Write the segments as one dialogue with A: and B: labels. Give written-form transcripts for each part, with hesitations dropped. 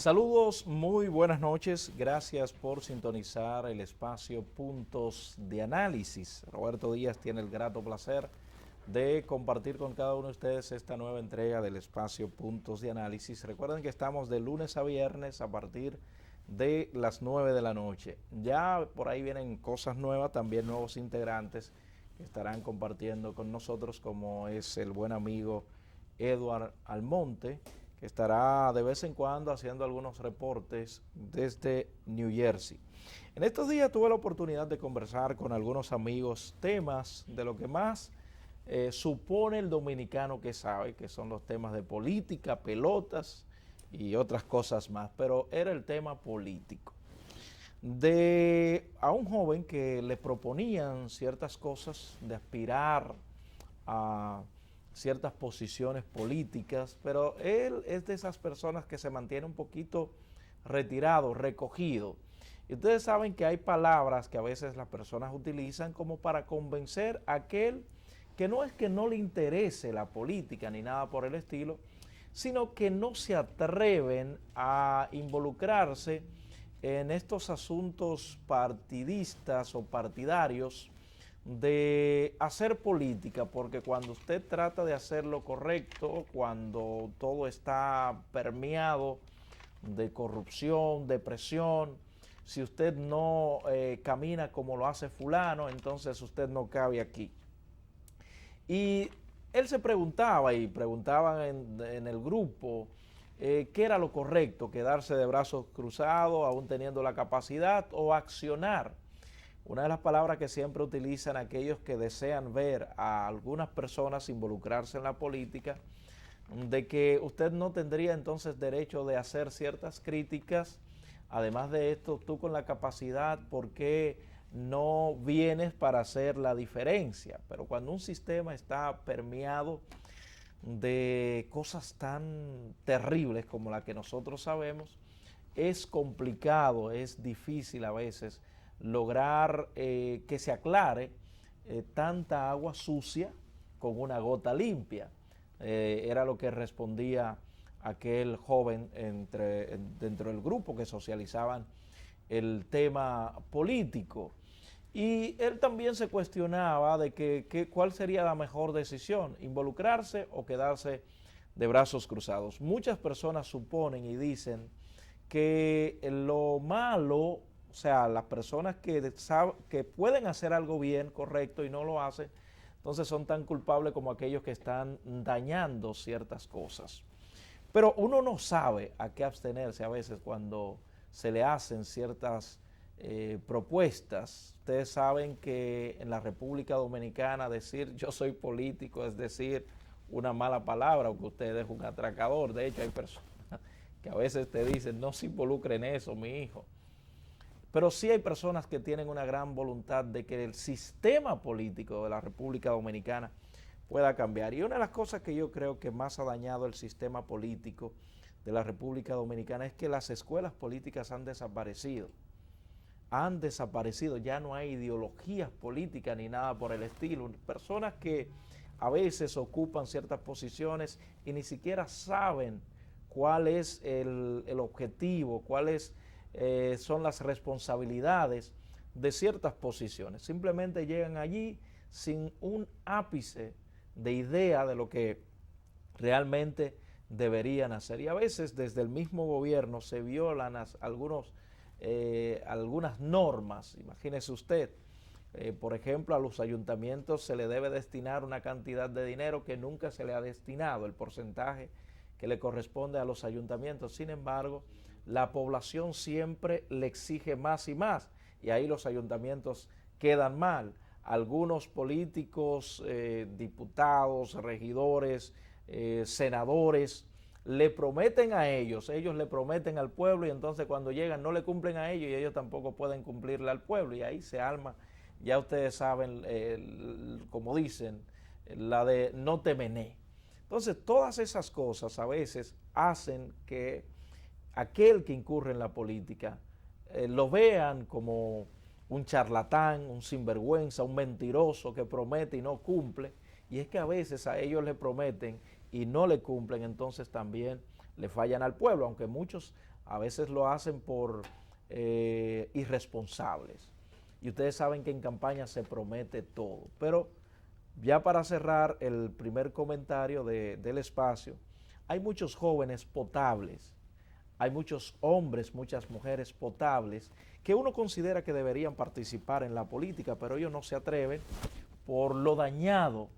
A: Saludos, muy buenas noches. Gracias por sintonizar el espacio Puntos de Análisis. Roberto Díaz tiene el grato placer de compartir con cada uno de ustedes esta nueva entrega del espacio Puntos de Análisis. Recuerden que estamos de lunes a viernes a partir de las 9 de la noche. Ya por ahí vienen cosas nuevas, también nuevos integrantes que estarán compartiendo con nosotros, como es el buen amigo Edward Almonte, que estará de vez en cuando haciendo algunos reportes desde New Jersey. En estos días tuve la oportunidad de conversar con algunos amigos temas de lo que más supone el dominicano que sabe, que son los temas de política, pelotas y otras cosas más, pero era el tema político. A un joven que le proponían ciertas cosas de aspirar a ciertas posiciones políticas, pero él es de esas personas que se mantiene un poquito retirado, recogido. Y ustedes saben que hay palabras que a veces las personas utilizan como para convencer a aquel que no es que no le interese la política ni nada por el estilo, sino que no se atreven a involucrarse en estos asuntos partidistas o partidarios de hacer política, porque cuando usted trata de hacer lo correcto, cuando todo está permeado de corrupción, de presión, si usted no camina como lo hace fulano, entonces usted no cabe aquí. Y él se preguntaba y preguntaban en el grupo qué era lo correcto, quedarse de brazos cruzados aún teniendo la capacidad o accionar. Una de las palabras que siempre utilizan aquellos que desean ver a algunas personas involucrarse en la política, de que usted no tendría entonces derecho de hacer ciertas críticas. Además de esto, tú con la capacidad, ¿por qué no vienes para hacer la diferencia? Pero cuando un sistema está permeado de cosas tan terribles como la que nosotros sabemos, es complicado, es difícil a veces lograr que se aclare tanta agua sucia con una gota limpia. Era lo que respondía aquel joven dentro del grupo que socializaban el tema político. Y él también se cuestionaba de cuál sería la mejor decisión, involucrarse o quedarse de brazos cruzados. Muchas personas suponen y dicen que lo malo, o sea, las personas que pueden hacer algo bien, correcto, y no lo hacen, entonces son tan culpables como aquellos que están dañando ciertas cosas. Pero uno no sabe a qué abstenerse a veces cuando se le hacen ciertas propuestas. Ustedes saben que en la República Dominicana decir yo soy político es decir una mala palabra, o que usted es un atracador. De hecho, hay personas que a veces te dicen no se involucre en eso, mi hijo. Pero sí hay personas que tienen una gran voluntad de que el sistema político de la República Dominicana pueda cambiar. Y una de las cosas que yo creo que más ha dañado el sistema político de la República Dominicana es que las escuelas políticas han desaparecido. Han desaparecido, ya no hay ideologías políticas ni nada por el estilo. Personas que a veces ocupan ciertas posiciones y ni siquiera saben cuál es el objetivo, cuáles son las responsabilidades de ciertas posiciones. Simplemente llegan allí sin un ápice de idea de lo que realmente deberían hacer. Y a veces desde el mismo gobierno se violan algunas normas. Imagínese usted, por ejemplo, a los ayuntamientos se le debe destinar una cantidad de dinero que nunca se le ha destinado, el porcentaje que le corresponde a los ayuntamientos. Sin embargo, la población siempre le exige más y más, y ahí los ayuntamientos quedan mal. Algunos políticos, diputados, regidores, senadores, le prometen a ellos le prometen al pueblo, y entonces cuando llegan no le cumplen a ellos y ellos tampoco pueden cumplirle al pueblo, y ahí se arma, ya ustedes saben, como dicen, la de no te mené. Entonces todas esas cosas a veces hacen que aquel que incurre en la política lo vean como un charlatán, un sinvergüenza, un mentiroso que promete y no cumple. Y es que a veces a ellos le prometen y no le cumplen, entonces también le fallan al pueblo, aunque muchos a veces lo hacen por irresponsables. Y ustedes saben que en campaña se promete todo. Pero ya para cerrar el primer comentario del espacio, hay muchos jóvenes potables, hay muchos hombres, muchas mujeres potables que uno considera que deberían participar en la política, pero ellos no se atreven por lo dañado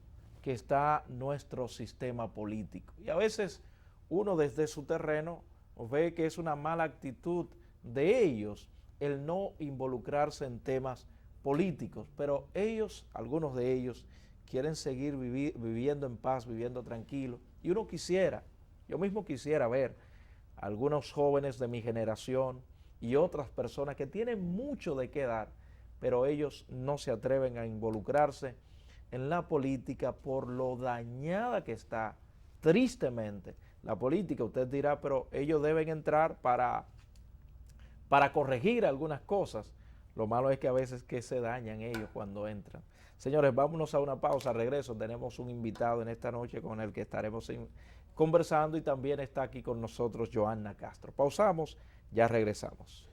A: que está nuestro sistema político. Y a veces uno desde su terreno ve que es una mala actitud de ellos el no involucrarse en temas políticos, pero ellos, algunos de ellos, quieren seguir viviendo en paz, viviendo tranquilo, y uno quisiera, yo mismo quisiera ver a algunos jóvenes de mi generación y otras personas que tienen mucho de qué dar, pero ellos no se atreven a involucrarse en la política por lo dañada que está, tristemente, la política. Usted dirá, pero ellos deben entrar para corregir algunas cosas. Lo malo es que a veces que se dañan ellos cuando entran. Señores, vámonos a una pausa, regreso. Tenemos un invitado en esta noche con el que estaremos conversando y también está aquí con nosotros Joanna Castro. Pausamos, ya regresamos.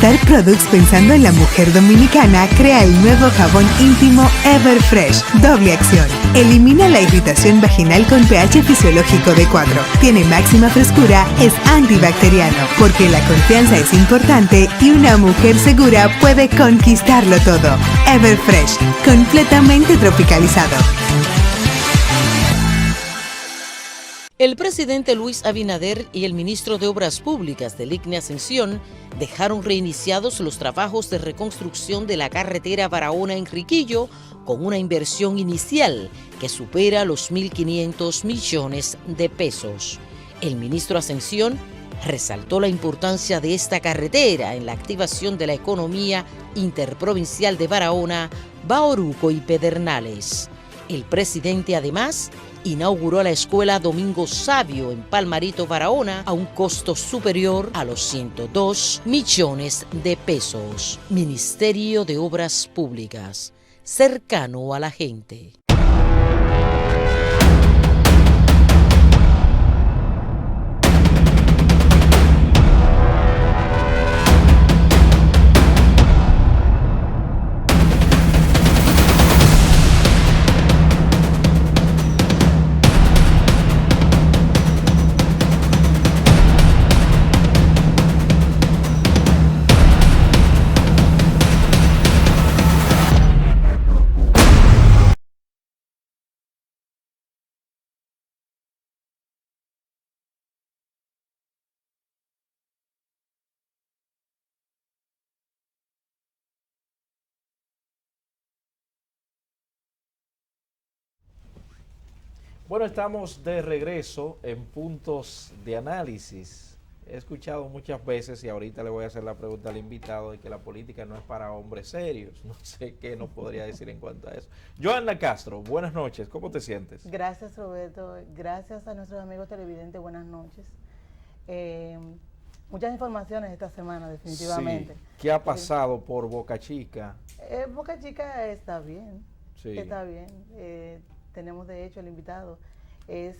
B: Star Products, pensando en la mujer dominicana, crea el nuevo jabón íntimo Everfresh, doble acción. Elimina la irritación vaginal con pH fisiológico de 4. Tiene máxima frescura, es antibacteriano, porque la confianza es importante y una mujer segura puede conquistarlo todo. Everfresh, completamente tropicalizado.
C: El presidente Luis Abinader y el ministro de Obras Públicas del ICNE Ascensión dejaron reiniciados los trabajos de reconstrucción de la carretera Barahona-Enriquillo con una inversión inicial que supera los 1.500 millones de pesos. El ministro Ascensión resaltó la importancia de esta carretera en la activación de la economía interprovincial de Barahona, Bauruco y Pedernales. El presidente además inauguró la escuela Domingo Sabio en Palmarito, Barahona, a un costo superior a los 102 millones de pesos. Ministerio de Obras Públicas, cercano a la gente.
A: Bueno, estamos de regreso en Puntos de Análisis. He escuchado muchas veces y ahorita le voy a hacer la pregunta al invitado de que la política no es para hombres serios. No sé qué nos podría decir en cuanto a eso. Joanna Castro, buenas noches. ¿Cómo te sientes?
D: Gracias, Roberto. Gracias a nuestros amigos televidentes. Buenas noches. muchas informaciones esta semana, definitivamente.
A: Sí. ¿Qué ha pasado por Boca Chica?
D: Boca Chica está bien,
A: Sí.
D: está bien. Tenemos de hecho el invitado.
A: ¿Es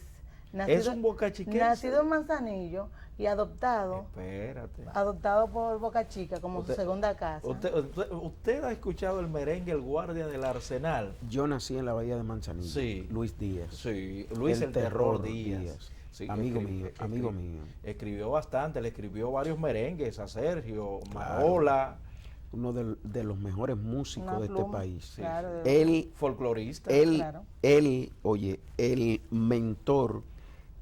D: Nacido,
A: un bocachiquense?
D: nacido en Manzanillo y adoptado.
A: Espérate.
D: Adoptado por Boca Chica como su segunda casa.
A: ¿Usted ha escuchado el merengue El Guardia del Arsenal?
E: Yo nací en la Bahía de Manzanillo.
A: Sí.
E: Luis Díaz.
A: Sí, Luis el Terror Díaz. Sí,
E: amigo mío.
A: Escribió bastante, le escribió varios merengues a Sergio,
E: Claro.
A: Marola.
E: Uno de los mejores músicos
D: Una
E: de este
D: pluma,
E: país.
A: Sí,
D: claro,
A: sí.
D: de-
A: Folclorista.
D: Claro.
E: El mentor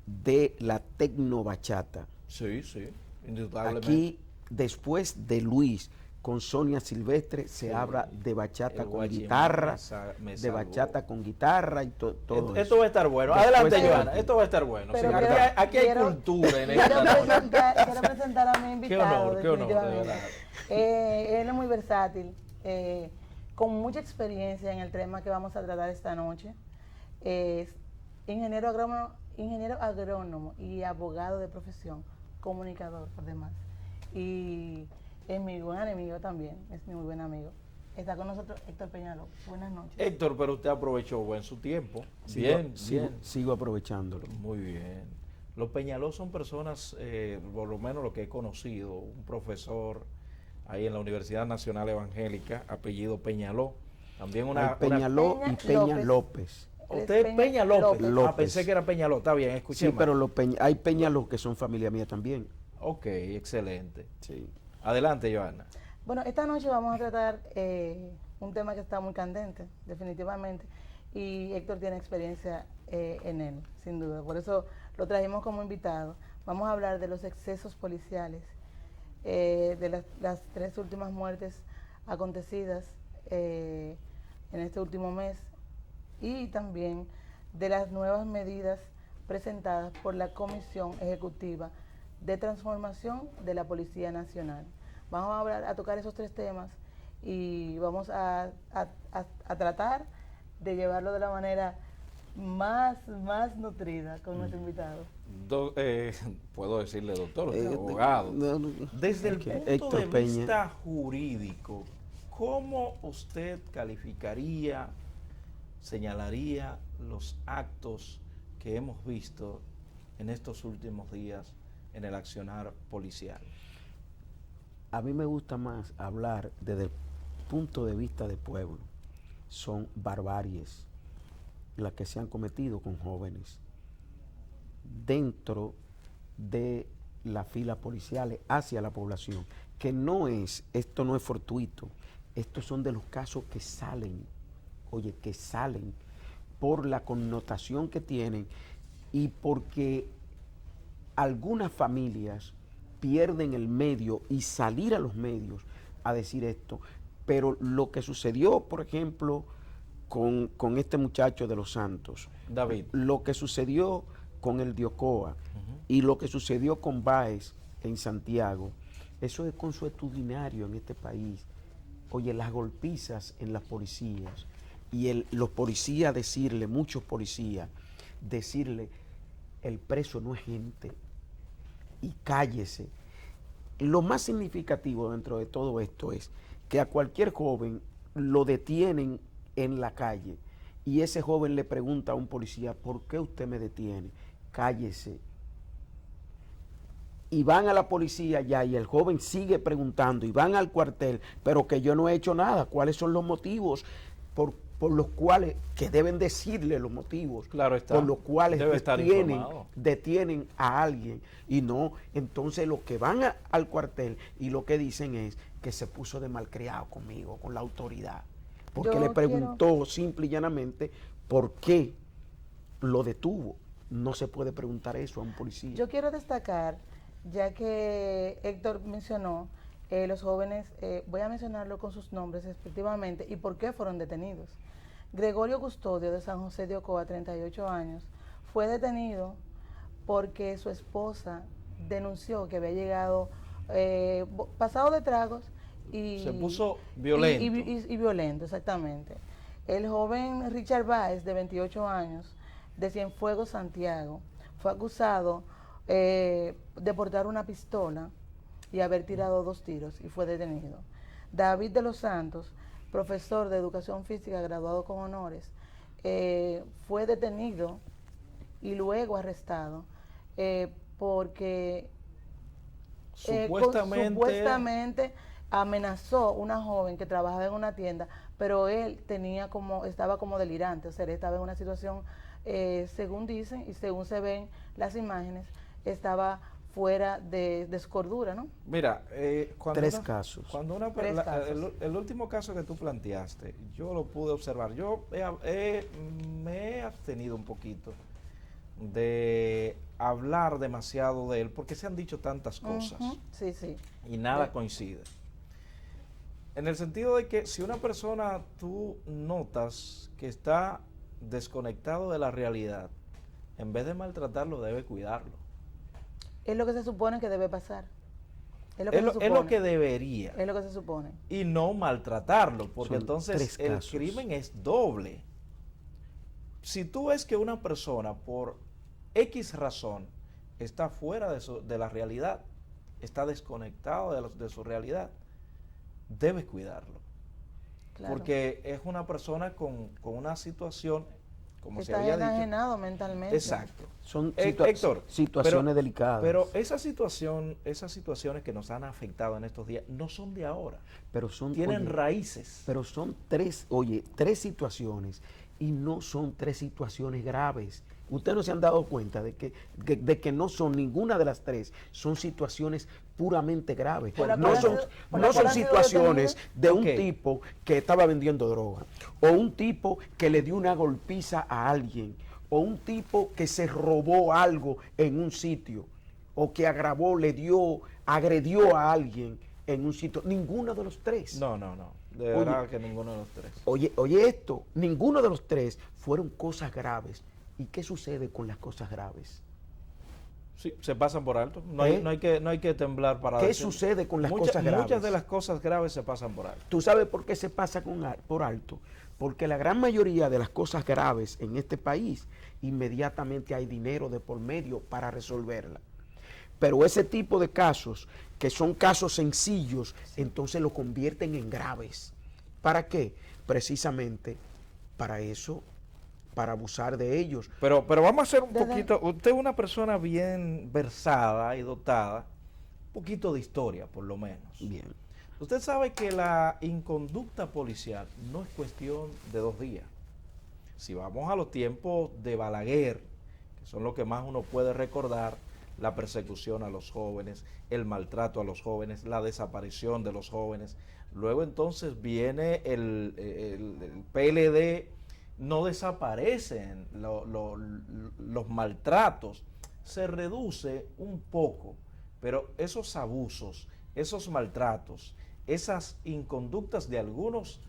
E: de la tecnobachata.
A: Sí, sí, indudablemente.
E: Aquí, después de Luis, con Sonia Silvestre, se
A: Sí.
E: habla de bachata
A: El
E: con
A: Guachimán
E: guitarra,
A: me
E: de
A: salvó.
E: bachata con guitarra y todo
A: Esto
E: eso.
A: va a estar bueno.
E: Después
A: Adelante,
E: de-
A: Joana. Esto va a estar bueno.
D: Pero
A: Sí,
D: quiero-
A: aquí hay
D: quiero-
A: cultura en esta noche.
D: Quiero presentar a mi invitado.
A: Qué honor, de
D: definitivamente.
A: verdad.
D: Él es muy versátil, con mucha experiencia en el tema que vamos a tratar esta noche. Es ingeniero agrónomo y abogado de profesión, comunicador por demás. Y es mi buen amigo también, es mi muy buen amigo. Está con nosotros Héctor Peñaló. Buenas noches.
A: Héctor, pero usted aprovechó buen su tiempo.
E: Sigo aprovechándolo.
A: Muy bien. Los Peñaló son personas, por lo menos lo que he conocido, un profesor ahí en la Universidad Nacional Evangélica, apellido Peñaló. También
E: Hay Peñaló y Peña López.
A: Usted es Peña López.
E: López.
A: Pensé que era Peñaló. Está bien, escuché
E: Sí,
A: mal.
E: pero hay Peñaló que son familia mía también.
A: Ok, excelente.
E: Sí.
A: Adelante, Joana.
D: Bueno, esta noche vamos a tratar un tema que está muy candente, definitivamente, y Héctor tiene experiencia en él, sin duda. Por eso lo trajimos como invitado. Vamos a hablar de los excesos policiales, de las 3 últimas muertes acontecidas en este último mes y también de las nuevas medidas presentadas por la Comisión Ejecutiva de Transformación de la Policía Nacional. Vamos a tocar esos 3 temas y vamos a tratar de llevarlo de la manera más nutrida con nuestro invitado.
A: Puedo decirle doctor, usted es abogado. Desde el punto
E: Héctor
A: de
E: Peña.
A: vista jurídico, ¿cómo usted calificaría, señalaría los actos que hemos visto en estos últimos días en el accionar policial?
E: A mí me gusta más hablar desde el punto de vista del pueblo. Son barbaries las que se han cometido con jóvenes dentro de las filas policiales hacia la población, que esto no es fortuito, estos son de los casos que salen, que salen por la connotación que tienen y porque algunas familias pierden el medio y salir a los medios a decir esto. Pero lo que sucedió, por ejemplo, con este muchacho de Los Santos,
A: David.
E: lo que sucedió con el de Ocoa y lo que sucedió con Báez en Santiago, eso es consuetudinario en este país. Las golpizas en las policías y los policías muchos policías, decirle, el preso no es gente y cállese. Lo más significativo dentro de todo esto es que a cualquier joven lo detienen en la calle y ese joven le pregunta a un policía, ¿por qué usted me detiene? Cállese. Y van a la policía ya y el joven sigue preguntando y van al cuartel, pero que yo no he hecho nada. ¿Cuáles son los motivos por los cuales, que deben decirle los motivos,
A: Claro está.
E: por los cuales
A: Debe estar informado.
E: detienen a alguien? Y no, entonces los que van al cuartel y lo que dicen es que se puso de malcriado conmigo, con la autoridad. Porque le preguntó simple y llanamente por qué lo detuvo. No se puede preguntar eso a un policía.
D: Yo quiero destacar, ya que Héctor mencionó los jóvenes, voy a mencionarlo con sus nombres respectivamente y por qué fueron detenidos. Gregorio Custodio de San José de Ocoa, 38 años, fue detenido porque su esposa denunció que había llegado pasado de tragos y
A: se puso violento.
D: Y violento, exactamente. El joven Richard Báez, de 28 años, de Cienfuegos, Santiago, fue acusado de portar una pistola y haber tirado 2 tiros y fue detenido. David de los Santos, profesor de educación física graduado con honores, fue detenido y luego arrestado porque supuestamente amenazó una joven que trabajaba en una tienda, pero él estaba como delirante, o sea, él estaba en una situación, según dicen y según se ven las imágenes, estaba fuera de su cordura, ¿no?
A: Mira,
E: Tres casos.
A: Cuando el último caso que tú planteaste, yo lo pude observar. Yo me he abstenido un poquito de hablar demasiado de él, porque se han dicho tantas cosas.
D: Sí, sí.
A: Y nada coincide. En el sentido de que si una persona tú notas que está desconectado de la realidad, en vez de maltratarlo, debe cuidarlo.
D: Es lo que se supone que debe pasar. Es
A: lo que debería.
D: Es lo que se supone.
A: Y no maltratarlo, porque
E: Son
A: entonces
E: 3
A: el
E: casos.
A: crimen es doble. Si tú ves que una persona por X razón está fuera de la realidad, está desconectado de su realidad, debes cuidarlo.
D: Claro.
A: Porque es una persona con una situación, como se
D: Está
A: había dicho.
D: enajenado mentalmente.
A: Exacto.
E: Son
A: Héctor,
E: situaciones delicadas.
A: Pero esas situaciones que nos han afectado en estos días no son de ahora.
E: Pero son,
A: Tienen
E: oye,
A: raíces.
E: Pero son tres situaciones y no son 3 situaciones graves. Ustedes no se han dado cuenta de que no son ninguna de las 3, son situaciones puramente graves.
D: Por la
E: No
D: cual
E: son,
D: han sido- por
E: no
D: la cual
E: son
D: han sido
E: situaciones de un
A: Ok.
E: tipo que estaba vendiendo droga, o un tipo que le dio una golpiza a alguien, o un tipo que se robó algo en un sitio, o que agredió a alguien en un sitio. Ninguno de los 3.
A: No. De verdad que ninguno de los 3.
E: Oye esto, ninguno de los 3 fueron cosas graves. ¿Y qué sucede con las cosas graves?
A: Sí, se pasan por alto. No
E: ¿Eh?
A: hay que temblar para
E: ¿Qué
A: decir.
E: sucede con las cosas graves?
A: Muchas de las cosas graves se pasan por alto.
E: ¿Tú sabes por qué se pasa por alto? Porque la gran mayoría de las cosas graves en este país, inmediatamente hay dinero de por medio para resolverla. Pero ese tipo de casos, que son casos sencillos, entonces lo convierten en graves. ¿Para qué? Precisamente para eso, para abusar de ellos.
A: Pero vamos a hacer un
D: Desde-
A: poquito. Usted es una persona bien versada y dotada, un poquito de historia, por lo menos.
E: Bien.
A: Usted sabe que la inconducta policial no es cuestión de 2 días. Si vamos a los tiempos de Balaguer, que son lo que más uno puede recordar, la persecución a los jóvenes, el maltrato a los jóvenes, la desaparición de los jóvenes. Luego entonces viene el PLD, no desaparecen los maltratos, se reduce un poco, pero esos abusos, esos maltratos, esas inconductas de algunos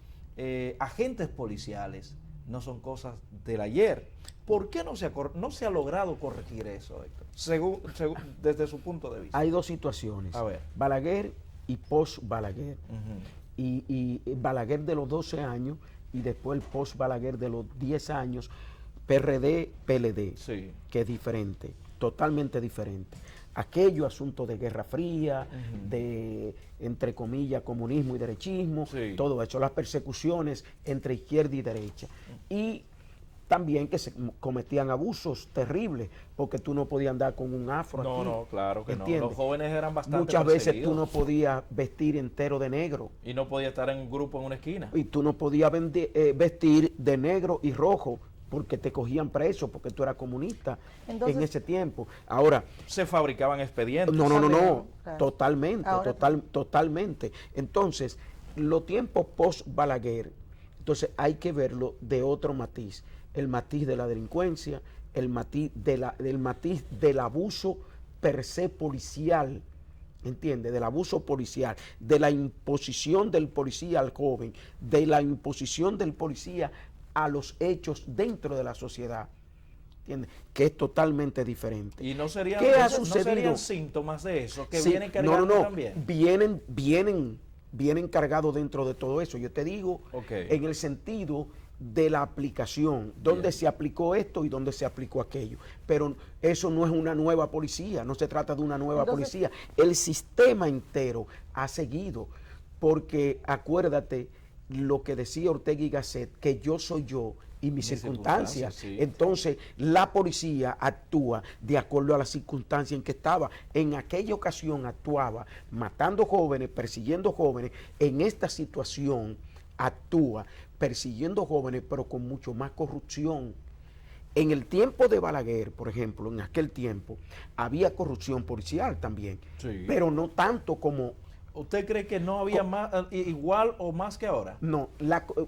A: agentes policiales no son cosas del ayer. ¿Por qué no se ha logrado corregir eso, Héctor? Desde su punto de vista.
E: Hay 2 situaciones.
A: A ver.
E: Balaguer y post-Balaguer.
A: Ujú.
E: Y Balaguer de los 12 años y después el post-Balaguer de los 10 años, PRD-PLD,
A: Sí.
E: que es diferente, totalmente diferente. Aquello asunto de Guerra Fría,
A: Ujú.
E: de, entre comillas, comunismo y derechismo,
A: Sí.
E: todo eso, las persecuciones entre izquierda y derecha. Y también que se cometían abusos terribles, porque tú no podías andar con un afro aquí.
A: No, claro que
E: ¿entiendes?
A: no. Los jóvenes eran bastante
E: Muchas veces tú
A: perseguidos
E: no podías vestir entero de negro.
A: y no podía estar en un grupo en una esquina.
E: Y tú no podías vestir de negro y rojo porque te cogían preso, porque tú eras comunista
D: Entonces-
E: en ese tiempo. Ahora,
A: Se fabricaban expedientes.
E: no,
D: Claro.
E: totalmente,
D: Ahora-
E: totalmente. Entonces, los tiempos post-Balaguer, entonces hay que verlo de otro matiz. El matiz de la delincuencia, el matiz del abuso per se policial, ¿entiendes? Del abuso policial, de la imposición del policía al joven, de la imposición del policía a los hechos dentro de la sociedad, ¿entiendes? Que es totalmente diferente.
A: Y no serían,
E: ¿Qué ha
A: no
E: sucedido?
A: serían síntomas de eso, que
E: Sí,
A: vienen cargando también.
E: Vienen cargados dentro de todo eso. Yo te digo,
A: Ok.
E: en el sentido de la aplicación, dónde se aplicó esto y dónde se aplicó aquello. Pero eso no es una nueva policía, no se trata de una nueva policía. El sistema entero ha seguido, porque acuérdate lo que decía Ortega y Gasset, que yo soy yo y mis circunstancias.
A: Sí.
E: Entonces, la policía actúa de acuerdo a las circunstancias en que estaba. En aquella ocasión actuaba matando jóvenes, persiguiendo jóvenes. En esta situación actúa persiguiendo jóvenes, pero con mucho más corrupción. En el tiempo de Balaguer, por ejemplo, en aquel tiempo, había corrupción policial también, pero no tanto como...
A: ¿Usted cree que no había más, igual o más que ahora?
E: No,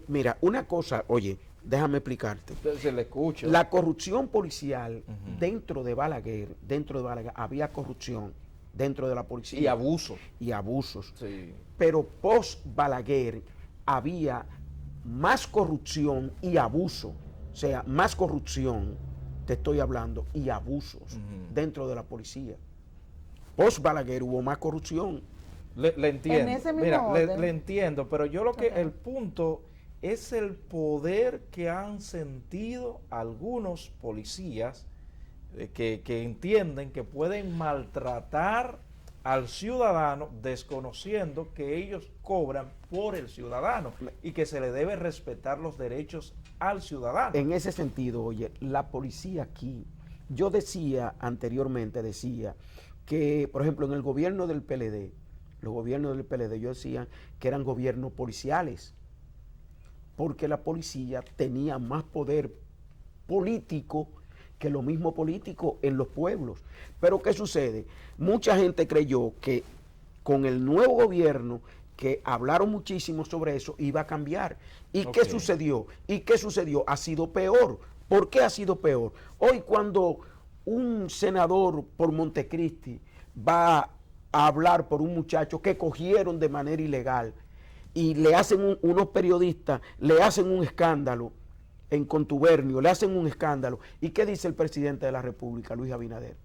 E: mira, una cosa, oye, déjame explicarte.
A: Se le escucha.
E: La corrupción policial dentro de Balaguer, había corrupción dentro de la policía.
A: Y abusos.
E: Y abusos.
A: Sí.
E: Pero post Balaguer había más corrupción y abuso. O sea, más corrupción, te estoy hablando, y abusos dentro de la policía. Post Balaguer hubo más corrupción.
A: Le entiendo.
D: En ese mismo
A: Mira,
D: orden.
A: le entiendo, pero yo lo que el punto es el poder que han sentido algunos policías que entienden que pueden maltratar al ciudadano desconociendo que ellos cobran por el ciudadano y que se le debe respetar los derechos al ciudadano.
E: En ese sentido, oye, la policía aquí, yo decía anteriormente, que, por ejemplo, en el gobierno del PLD, los gobiernos del PLD, yo decía que eran gobiernos policiales, porque la policía tenía más poder político que lo mismo político en los pueblos. Pero ¿qué sucede? Mucha gente creyó que con el nuevo gobierno, que hablaron muchísimo sobre eso, iba a cambiar. ¿Y qué sucedió? Ha sido peor. ¿Por qué ha sido peor? Hoy cuando un senador por Montecristi va a hablar por un muchacho que cogieron de manera ilegal y le hacen unos periodistas, le hacen un escándalo en contubernio, le hacen un escándalo. ¿Y qué dice el presidente de la República, Luis Abinader?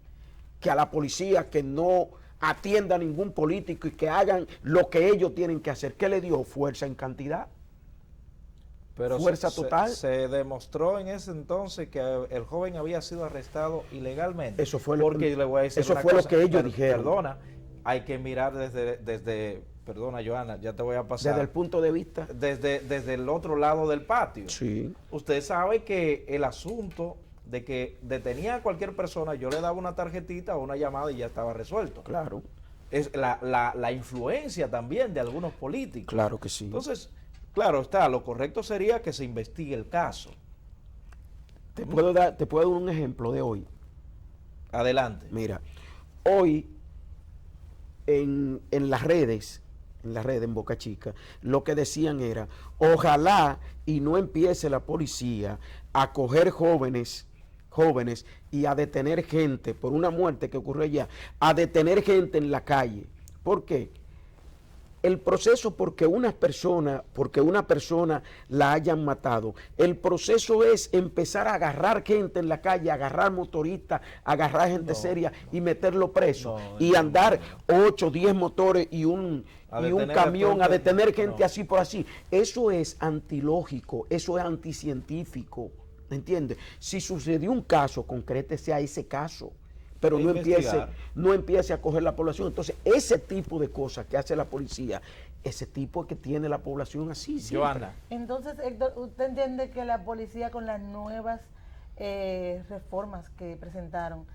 E: Que a la policía que no atienda a ningún político y que hagan lo que ellos tienen que hacer. ¿Qué le dio? Fuerza en cantidad.
A: Pero
E: fuerza total.
A: Se demostró en ese entonces que el joven había sido arrestado ilegalmente.
E: Eso fue
A: porque le voy a decir
E: eso
A: una
E: fue
A: cosa,
E: lo que ellos dijeron.
A: Perdona, hay que mirar desde perdona, Joana, ya te voy a pasar.
E: Desde el punto de vista.
A: Desde el otro lado del patio.
E: Sí.
A: Usted sabe que el asunto de que detenía a cualquier persona, yo le daba una tarjetita o una llamada y ya estaba resuelto.
E: Claro.
A: Es la influencia también de algunos políticos.
E: Claro que sí.
A: Entonces, claro está, lo correcto sería que se investigue el caso.
E: Te puedo dar un ejemplo de hoy.
A: Adelante.
E: Mira, hoy en las redes, en Boca Chica, lo que decían era, ojalá y no empiece la policía a coger jóvenes y a detener gente por una muerte que ocurrió allá, a detener gente en la calle. ¿Por qué? El proceso porque una persona la hayan matado, el proceso es empezar a agarrar gente en la calle, agarrar motoristas, agarrar gente seria y meterlo preso y andar 8, 10 motores y un camión a detener gente así por así. Eso es antilógico, eso es anticientífico, ¿me entiendes? Si sucedió un caso, concrétese a ese caso, pero no empiece a coger la población. Entonces, ese tipo de cosas que hace la policía, ese tipo que tiene la población así.
A: Joana.
D: Entonces, Héctor, ¿usted entiende que la policía con las nuevas reformas que presentaron,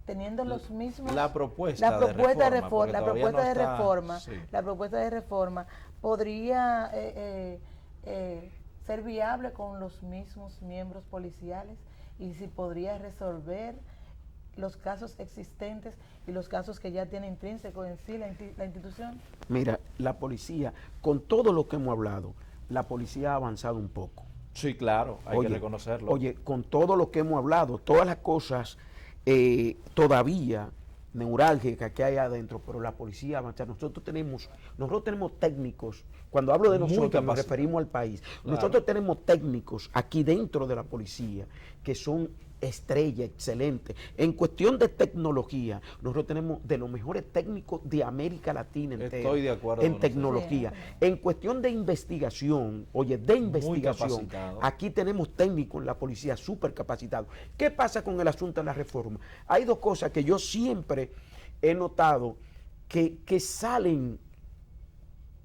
D: teniendo los mismos... La propuesta de reforma podría ser viable con los mismos miembros policiales y si podría resolver los casos existentes y los casos que ya tiene intrínseco en sí la institución?
E: Mira, la policía, con todo lo que hemos hablado, la policía ha avanzado un poco.
A: Sí, claro, hay que reconocerlo.
E: Oye, con todo lo que hemos hablado, todas las cosas todavía neurálgicas que hay adentro, pero la policía avanza. Nosotros tenemos técnicos, cuando hablo de nosotros nos referimos al país. Claro. Nosotros tenemos técnicos aquí dentro de la policía que son estrella, excelente. En cuestión de tecnología, nosotros tenemos de los mejores técnicos de América Latina entera.
A: Estoy de acuerdo
E: en
A: con usted.
E: tecnología. En cuestión de investigación, oye, de investigación,
A: capacitado.
E: aquí tenemos técnicos en la policía súper capacitados. ¿Qué pasa con el asunto de la reforma? Hay dos cosas que yo siempre he notado que salen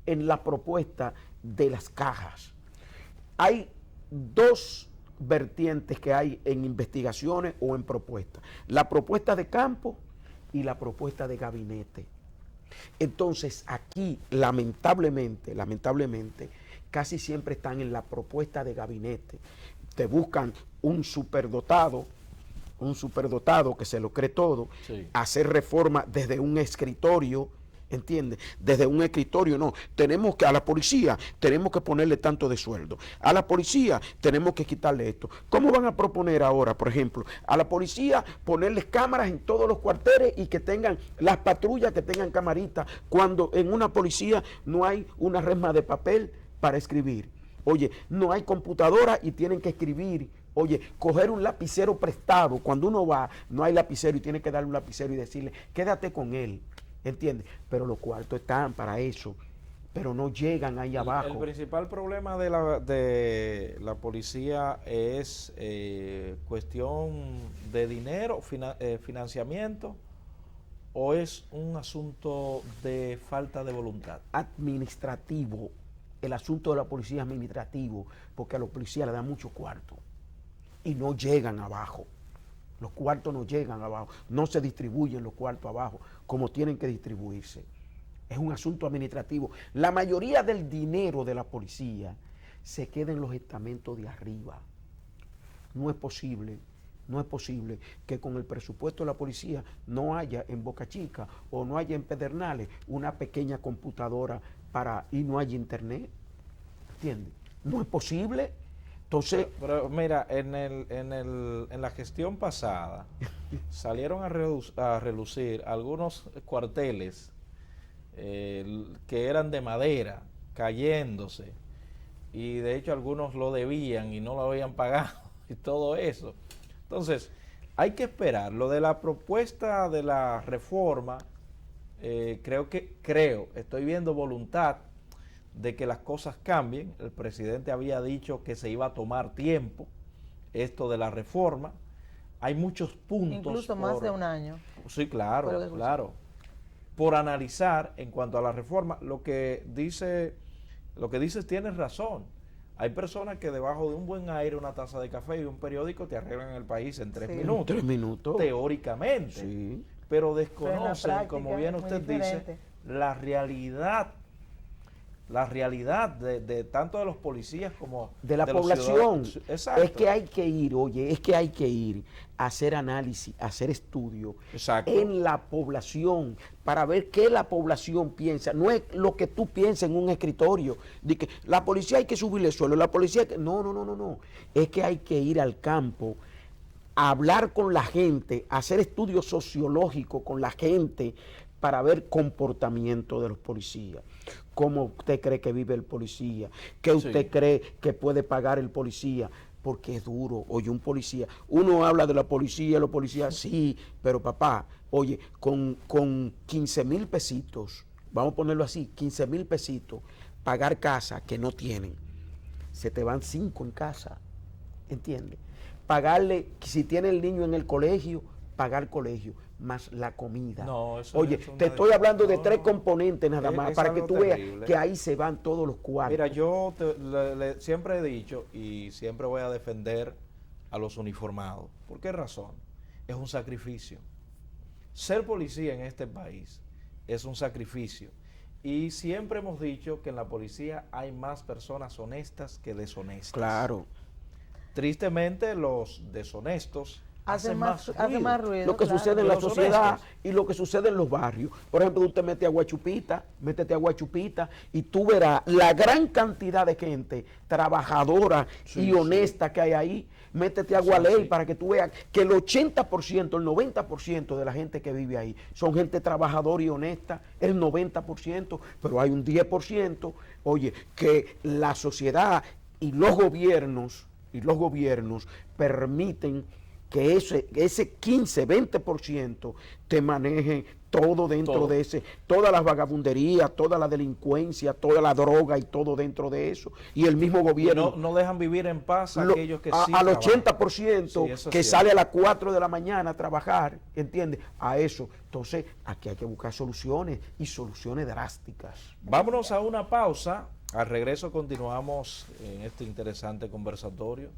E: en la propuesta de las cajas. Hay dos vertientes que hay en investigaciones o en propuestas. La propuesta de campo y la propuesta de gabinete. Entonces aquí, lamentablemente, casi siempre están en la propuesta de gabinete. Te buscan un superdotado que se lo cree todo,
A: Sí.
E: hacer reforma desde un escritorio, ¿entiendes? Desde un escritorio, no. Tenemos que, a la policía, tenemos que ponerle tanto de sueldo. A la policía, tenemos que quitarle esto. ¿Cómo van a proponer ahora, por ejemplo, a la policía ponerles cámaras en todos los cuarteles y que tengan las patrullas, que tengan camaritas, cuando en una policía no hay una resma de papel para escribir? Oye, no hay computadora y tienen que escribir. Oye, coger un lapicero prestado, cuando uno va, no hay lapicero y tiene que darle un lapicero y decirle, quédate con él. ¿Entiendes? Pero los cuartos están para eso, pero no llegan ahí abajo.
A: El principal problema de la policía es cuestión de dinero, financiamiento, o es un asunto de falta de voluntad.
E: Administrativo, el asunto de la policía es administrativo, porque a los policías le dan mucho cuarto y no llegan abajo. Los cuartos no llegan abajo, no se distribuyen los cuartos abajo como tienen que distribuirse. Es un asunto administrativo. La mayoría del dinero de la policía se queda en los estamentos de arriba. No es posible que con el presupuesto de la policía no haya en Boca Chica o no haya en Pedernales una pequeña computadora y no haya internet. ¿Entiendes? No es posible. Entonces,
A: pero mira, en la gestión pasada salieron a relucir algunos cuarteles que eran de madera, cayéndose, y de hecho algunos lo debían y no lo habían pagado y todo eso. Entonces, hay que esperar. Lo de la propuesta de la reforma, estoy viendo voluntad de que las cosas cambien. El presidente había dicho que se iba a tomar tiempo esto de la reforma. Hay muchos puntos.
D: Incluso más de un año.
A: Sí, claro, por analizar en cuanto a la reforma. Lo que dices tienes razón. Hay personas que debajo de un buen aire, una taza de café y un periódico te arreglan el país en 3 minutos.
E: 3 minutos.
A: Teóricamente.
E: Sí.
A: Pero desconocen,
D: práctica,
A: como bien usted dice, la realidad de tanto de los policías como
E: de la
A: los
E: población.
A: ciudadanos. Exacto.
E: Es que hay que ir a hacer análisis, a hacer estudio
A: Exacto.
E: en la población para ver qué la población piensa. No es lo que tú piensas en un escritorio, de que la policía hay que subirle suelo, la policía no. Es que hay que ir al campo, a hablar con la gente, a hacer estudios sociológicos con la gente para ver comportamiento de los policías. ¿Cómo usted cree que vive el policía? ¿Qué usted cree que puede pagar el policía? Porque es duro. Oye, un policía, uno habla de la policía, los policías, sí, pero papá, oye, con 15,000 pesitos, vamos a ponerlo así, 15,000 pesitos, pagar casa que no tienen, se te van 5 en casa, ¿entiendes? Pagarle, si tiene el niño en el colegio, pagar colegio, más la comida.
A: No, eso
E: oye,
A: es
E: te estoy hablando de 3 componentes nada más,
A: es
E: para que
A: algo
E: tú veas
A: terrible.
E: que ahí se van todos los cuartos.
A: Mira, yo siempre he dicho y siempre voy a defender a los uniformados. ¿Por qué razón? Es un sacrificio. Ser policía en este país es un sacrificio. Y siempre hemos dicho que en la policía hay más personas honestas que deshonestas.
E: Claro.
A: Tristemente, los deshonestos hacen más ruido.
E: Lo que
D: claro.
E: sucede en la
A: Los
E: sociedad
A: honestos.
E: y lo que sucede en los barrios. Por ejemplo, tú te metes a Guachupita, métete a Guachupita y tú verás la gran cantidad de gente trabajadora y honesta que hay ahí. Métete a Gualey para que tú veas que el 80%, el 90% de la gente que vive ahí son gente trabajadora y honesta, el 90%, pero hay un 10%, oye, que la sociedad y los gobiernos permiten que ese 15-20% te maneje todo dentro de ese, todas las vagabunderías, toda la delincuencia, toda la droga y todo dentro de eso. Y el mismo gobierno...
A: No dejan vivir en paz a aquellos que sí
E: al
A: trabajan.
E: 80%
A: Sí,
E: que sale a las 4 de la mañana a trabajar, ¿entiendes? A eso. Entonces, aquí hay que buscar soluciones y soluciones drásticas.
A: Vámonos a una pausa. Al regreso continuamos en este interesante conversatorio.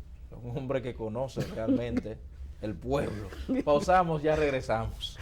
A: Un hombre que conoce realmente el pueblo. Pausamos, ya regresamos.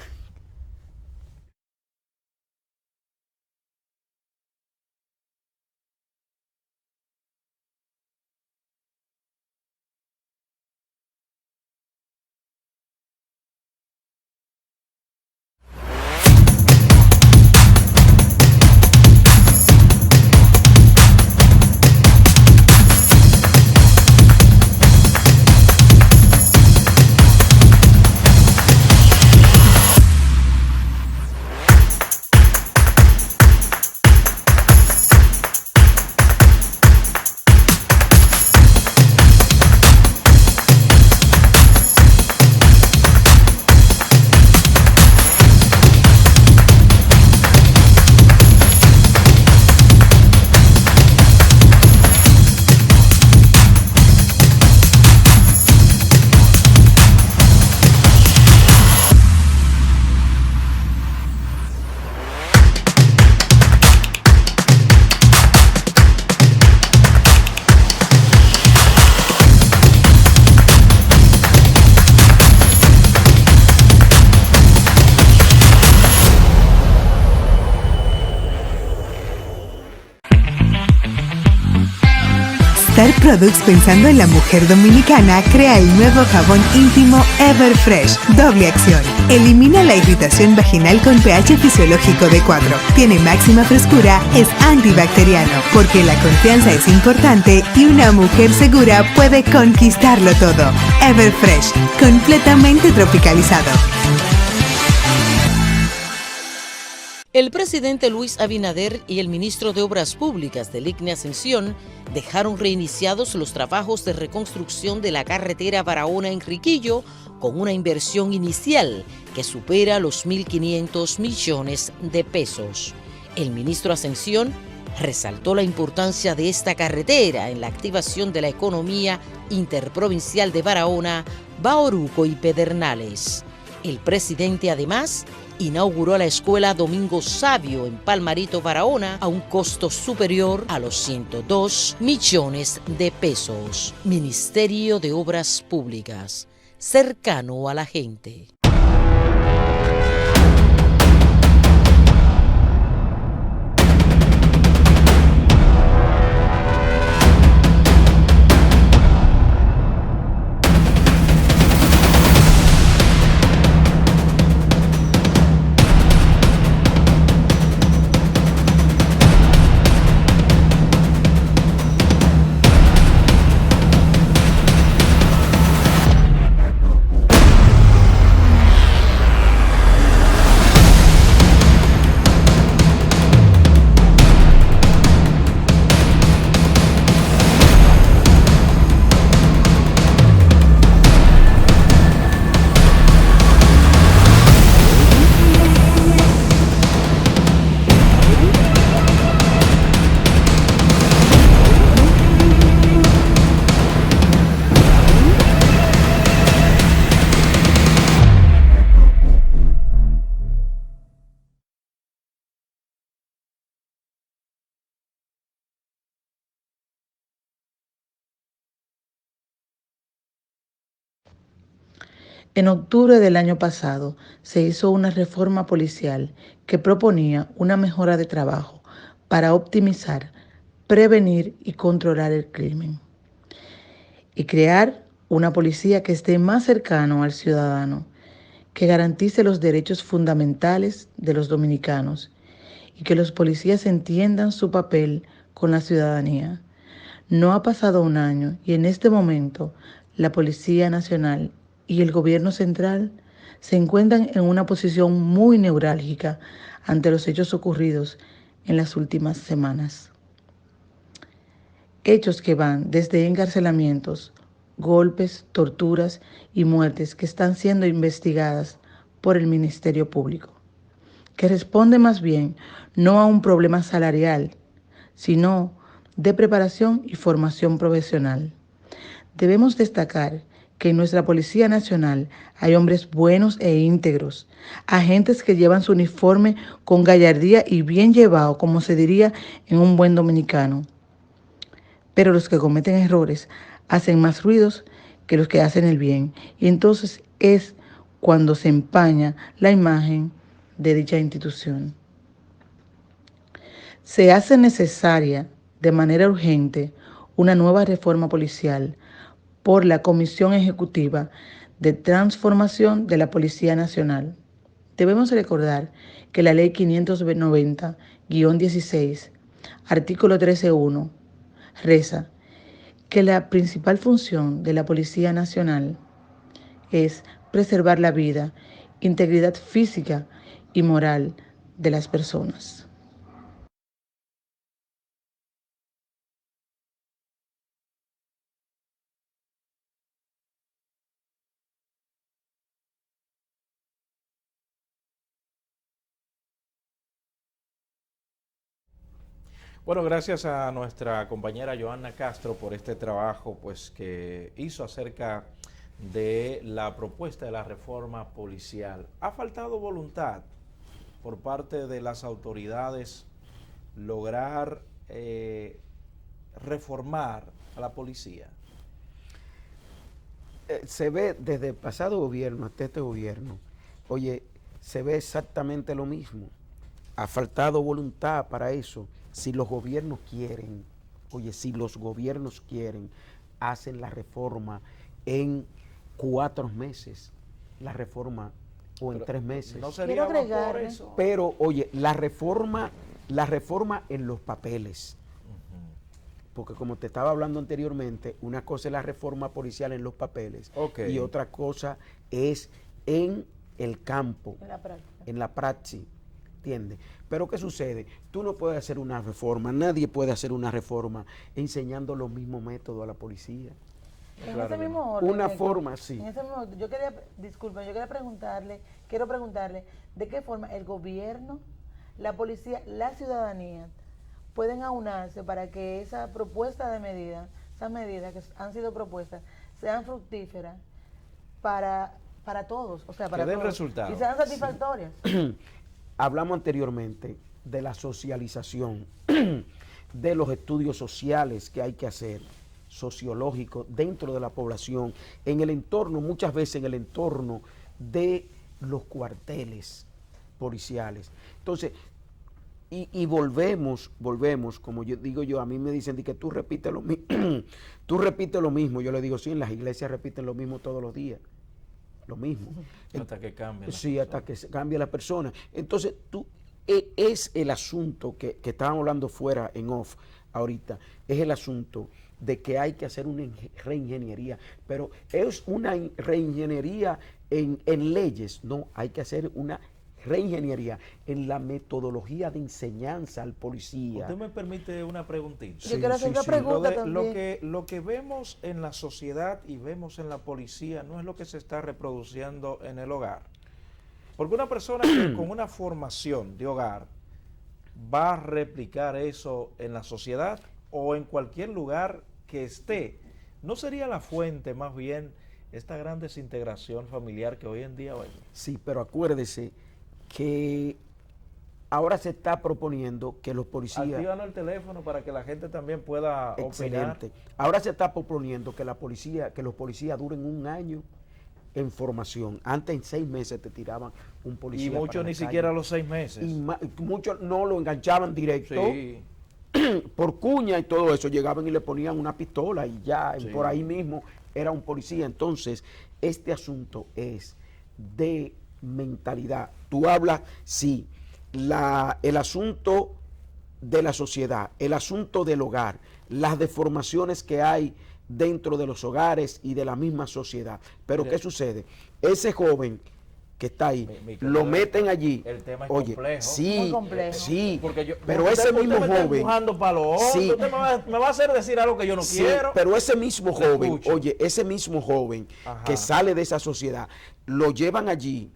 B: Star Products, pensando en la mujer dominicana, crea el nuevo jabón íntimo Everfresh, doble acción. Elimina la irritación vaginal con pH fisiológico de 4. Tiene máxima frescura, es antibacteriano, porque la confianza es importante y una mujer segura puede conquistarlo todo. Everfresh, completamente tropicalizado.
C: El presidente Luis Abinader y el ministro de Obras Públicas del ICNE Ascensión dejaron reiniciados los trabajos de reconstrucción de la carretera Barahona-Enriquillo con una inversión inicial que supera los 1.500 millones de pesos. El ministro Ascensión resaltó la importancia de esta carretera en la activación de la economía interprovincial de Barahona, Bauruco y Pedernales. El presidente además inauguró la escuela Domingo Sabio en Palmarito, Barahona, a un costo superior a los 102 millones de pesos. Ministerio de Obras Públicas, cercano a la gente.
D: En octubre del año pasado se hizo una reforma policial que proponía una mejora de trabajo para optimizar, prevenir y controlar el crimen y crear una policía que esté más cercano al ciudadano, que garantice los derechos fundamentales de los dominicanos y que los policías entiendan su papel con la ciudadanía. No ha pasado un año y en este momento la Policía Nacional y el gobierno central se encuentran en una posición muy neurálgica ante los hechos ocurridos en las últimas semanas. Hechos que van desde encarcelamientos, golpes, torturas y muertes que están siendo investigadas por el Ministerio Público, que responde más bien no a un problema salarial, sino de preparación y formación profesional. Debemos destacar que en nuestra Policía Nacional hay hombres buenos e íntegros, agentes que llevan su uniforme con gallardía y bien llevado, como se diría en un buen dominicano. Pero los que cometen errores hacen más ruidos que los que hacen el bien, y entonces es cuando se empaña la imagen de dicha institución. Se hace necesaria de manera urgente una nueva reforma policial por la Comisión Ejecutiva de Transformación de la Policía Nacional. Debemos recordar que la Ley 590-16, artículo 13.1, reza que la principal función de la Policía Nacional es preservar la vida, integridad física y moral de las personas.
A: Bueno, gracias a nuestra compañera Johanna Castro por este trabajo pues, que hizo acerca de la propuesta de la reforma policial. ¿Ha faltado voluntad por parte de las autoridades lograr reformar a la policía?
E: Se ve desde el pasado gobierno hasta este gobierno, oye, se ve exactamente lo mismo. Ha faltado voluntad para eso. Si los gobiernos quieren, oye, si los gobiernos quieren, hacen la reforma en 4 meses, la reforma, o en 3 meses.
A: No sería por eso.
E: Pero, oye, la reforma en los papeles. Porque como te estaba hablando anteriormente, una cosa es la reforma policial en los papeles, y otra cosa es en el campo, en la praxis, ¿entiendes? Pero ¿qué sucede? Tú no puedes hacer una reforma, nadie puede hacer una reforma enseñando los mismos métodos a la policía.
D: En ese mismo orden,
E: una forma, sí.
D: En ese mismo orden, yo quería preguntarle, ¿de qué forma el gobierno, la policía, la ciudadanía pueden aunarse para que esa propuesta de medidas, esas medidas que han sido propuestas, sean fructíferas para todos, o sea, para
A: que den
D: todos,
A: resultados
D: y sean satisfactorias?
E: Sí. Hablamos anteriormente de la socialización, de los estudios sociales que hay que hacer, sociológicos, dentro de la población, en el entorno, muchas veces en el entorno de los cuarteles policiales. Entonces, y volvemos, como yo digo, a mí me dicen que tú repites lo mismo, yo le digo, sí, en las iglesias repiten lo mismo todos los días, lo mismo.
A: Hasta que cambie.
E: Sí, hasta que cambie la persona. Entonces, es el asunto que estábamos hablando fuera en off ahorita, es el asunto de que hay que hacer una reingeniería, pero es una reingeniería en leyes, no, hay que hacer una reingeniería en la metodología de enseñanza al policía.
A: ¿Usted me permite una preguntita?
D: Yo quiero hacer una pregunta también.
A: Lo que vemos en la sociedad y vemos en la policía no es lo que se está reproduciendo en el hogar. Porque una persona que con una formación de hogar va a replicar eso en la sociedad o en cualquier lugar que esté, ¿no sería la fuente más bien esta gran desintegración familiar que hoy en día vemos?
E: Sí, pero acuérdese que ahora se está proponiendo que los policías...
A: Actívanos el teléfono para que la gente también pueda
E: Excelente. Opinar. Ahora se está proponiendo que los policías duren 1 año en formación. Antes en 6 meses te tiraban un policía.
A: Y muchos ni siquiera los 6 meses.
E: Y muchos no lo enganchaban directo.
A: Sí.
E: Por cuña y todo eso. Llegaban y le ponían una pistola y ya, sí, por ahí mismo era un policía. Entonces, este asunto es de mentalidad. Tú hablas, sí, el asunto de la sociedad, el asunto del hogar, las deformaciones que hay dentro de los hogares y de la misma sociedad. Pero ¿qué sucede? Ese joven que está ahí,
A: Mi
E: lo
A: querido,
E: meten allí.
A: el tema es
E: Oye,
A: complejo.
E: sí,
D: Muy complejo.
E: sí,
A: Porque
E: pero ese mismo
A: usted me está
E: joven,
A: empujando para lo otro,
E: sí.
A: usted me va a hacer decir algo que yo no
E: sí,
A: quiero.
E: pero ese mismo
A: Le
E: joven,
A: escucho.
E: oye, ese mismo joven
A: Ajá.
E: que sale de esa sociedad, lo llevan allí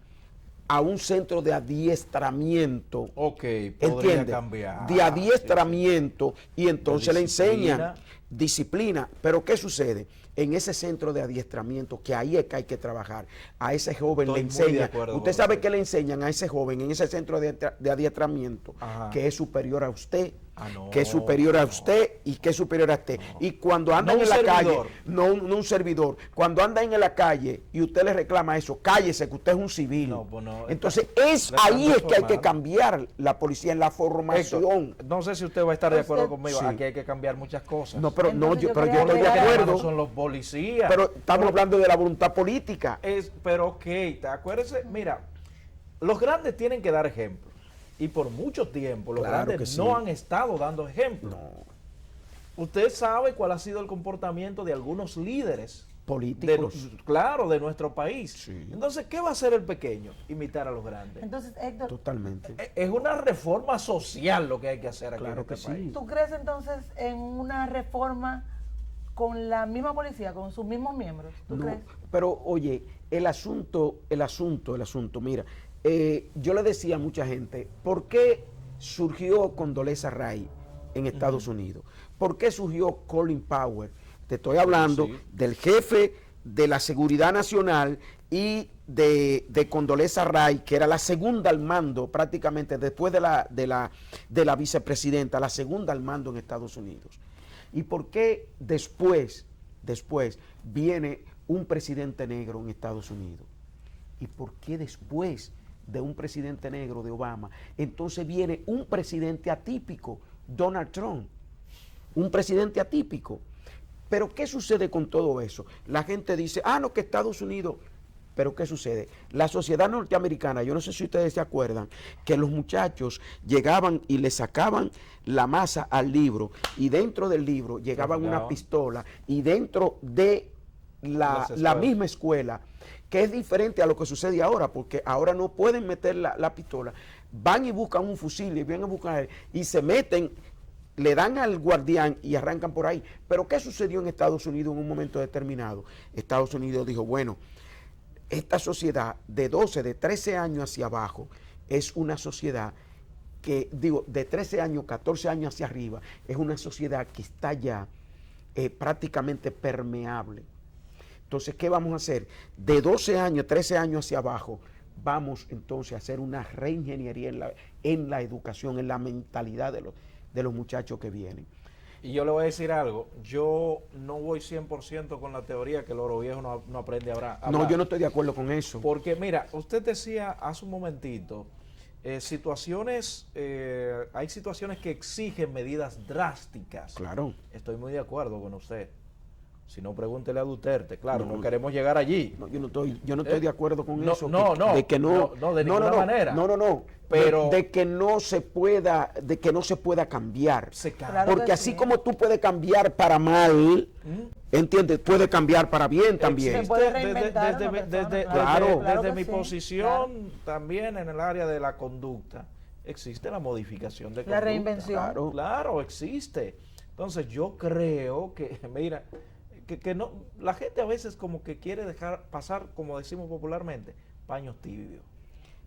E: a un centro de adiestramiento.
A: Ok, podría
E: ¿Entiendes?
A: cambiar.
E: De adiestramiento, y entonces le enseñan
A: disciplina.
E: disciplina. Pero ¿qué sucede? En ese centro de adiestramiento, que ahí es que hay que trabajar, a ese joven
A: Estoy
E: le
A: muy de
E: enseñan,
A: acuerdo
E: usted
A: con
E: sabe
A: usted.
E: que le enseñan a ese joven en ese centro de adiestramiento,
A: Ajá.
E: que es superior a usted,
A: Ah, no,
E: que es superior a
A: no.
E: usted y que es superior a usted. Y cuando andan
A: No
E: en
A: un
E: la calle,
A: servidor.
E: no un servidor, cuando andan en la calle y usted le reclama eso, cállese que usted es un civil.
A: No, pues no,
E: Entonces
A: le
E: ahí
A: están
E: es que hay que
A: deformando.
E: cambiar la policía en la formación.
A: Héctor, no sé si usted va a estar de acuerdo
D: Usted-
A: conmigo.
E: Sí.
A: Aquí hay que cambiar muchas cosas.
E: No, pero no,
D: Entonces yo
E: pero yo
D: quería
E: estoy de
D: agregar algo.
E: acuerdo.
A: No son los policías.
E: Pero estamos hablando de la voluntad política.
A: Pero ok, acuérdese, mira, los grandes tienen que dar ejemplo. Y por mucho tiempo los
E: Claro
A: grandes
E: que sí.
A: no han estado dando ejemplo.
E: No,
A: Usted sabe cuál ha sido el comportamiento de algunos líderes.
E: políticos.
A: Claro, de nuestro país.
E: Sí.
A: Entonces, ¿qué va a hacer el pequeño? Imitar a los grandes.
D: Entonces, Héctor,
E: Totalmente.
A: Es una reforma social lo que hay que hacer aquí
E: Claro
A: en este
E: que sí.
A: país.
D: ¿tú crees entonces en una reforma con la misma policía, con sus mismos miembros? ¿Tú
E: No,
D: crees?
E: pero oye, el asunto, mira, yo le decía a mucha gente, ¿por qué surgió Condoleezza Rice en Estados Unidos? ¿Por qué surgió Colin Powell? Te estoy hablando
A: Sí.
E: del jefe de la Seguridad Nacional y de Condoleezza Rice, que era la segunda al mando prácticamente después de la vicepresidenta, la segunda al mando en Estados Unidos. ¿Y por qué después viene un presidente negro en Estados Unidos? ¿Y por qué después de un presidente negro de Obama, entonces viene un presidente atípico, Donald Trump? Un presidente atípico. Pero ¿qué sucede con todo eso? La gente dice, no, que Estados Unidos... Pero ¿qué sucede? La sociedad norteamericana, yo no sé si ustedes se acuerdan, que los muchachos llegaban y le sacaban la masa al libro, y dentro del libro llegaban una pistola, y dentro de la misma escuela, que es diferente a lo que sucede ahora, porque ahora no pueden meter la pistola, van y buscan un fusil, y vienen a buscar, y se meten, le dan al guardián y arrancan por ahí. Pero ¿qué sucedió en Estados Unidos en un momento determinado? Estados Unidos dijo, bueno, esta sociedad de 12, de 13 años hacia abajo, es una sociedad que, de 13 años, 14 años hacia arriba, es una sociedad que está ya prácticamente permeable. Entonces, ¿qué vamos a hacer? De 12 años, 13 años hacia abajo, vamos entonces a hacer una reingeniería en la educación, en la mentalidad de los muchachos que vienen.
A: Y yo le voy a decir algo, yo no voy 100% con la teoría que el oro viejo no aprende a hablar.
E: No, yo no estoy de acuerdo con eso.
A: Porque mira, usted decía hace un momentito, hay situaciones que exigen medidas drásticas.
E: Claro.
A: Estoy muy de acuerdo con usted. Si no, pregúntele a Duterte. Claro, no
E: No.
A: queremos llegar allí.
E: No, yo no estoy de acuerdo con
A: no,
E: eso.
A: no, no,
E: de que no,
A: de ninguna manera.
E: No.
A: Pero
E: de que no se pueda cambiar.
D: Claro
E: Porque
D: que
E: así
D: sí.
E: como tú puedes cambiar para mal, ¿entiendes? Puede cambiar para bien también.
D: Se puede reinventar una persona,
E: claro.
D: claro
A: desde
D: que
A: mi
D: sí,
A: posición, también en el área de la conducta, existe la modificación de
D: La
A: conducta.
D: reinvención.
E: Claro.
A: Claro, existe. Entonces yo creo que, mira, que no, la gente a veces como que quiere dejar pasar, como decimos popularmente, paños tibios.